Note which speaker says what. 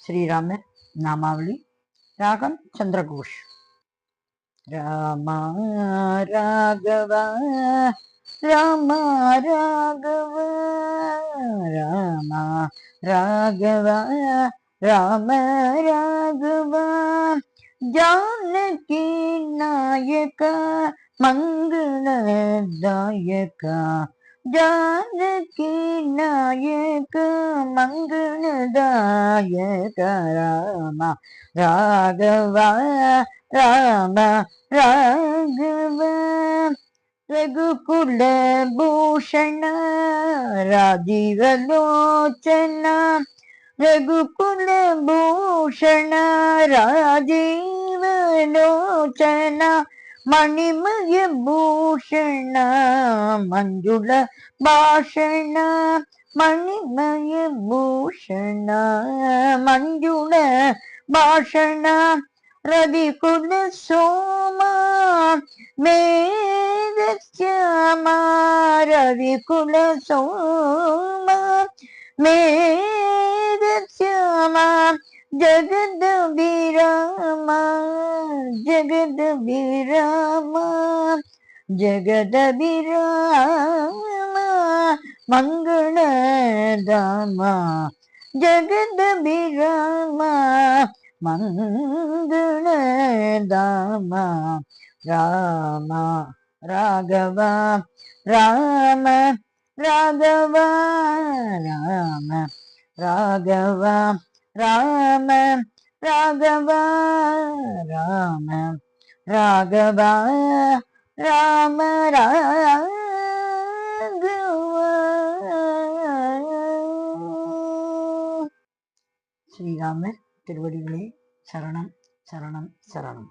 Speaker 1: श्रीराम नामावली रागम चंद्रघोष। राम राघव राम राघव राम राघव राम राघव जानकी नायक मंगलदायक जानकी नायक मंगलदायक राम राघव राम राघव रघुकुल भूषण राजीव लोचन रघुकुल भूषण राजीव लोचन मणिमय भूषण मंजुल भाषण मणिमय भूषण मंजुल भाषण रविकुल सोमा मेघ श्यामा रविकुल सोमा मेघ श्यामा जगद विरामा जगद विरामा जगद विरामा मंगल धामा जगद विरामा मंगल धामा राम राघव राम राघव राम राघव राम राघव राम राघव राम राघव। श्रीराम திருவடிகளே சரணம் சரணம் சரணம்।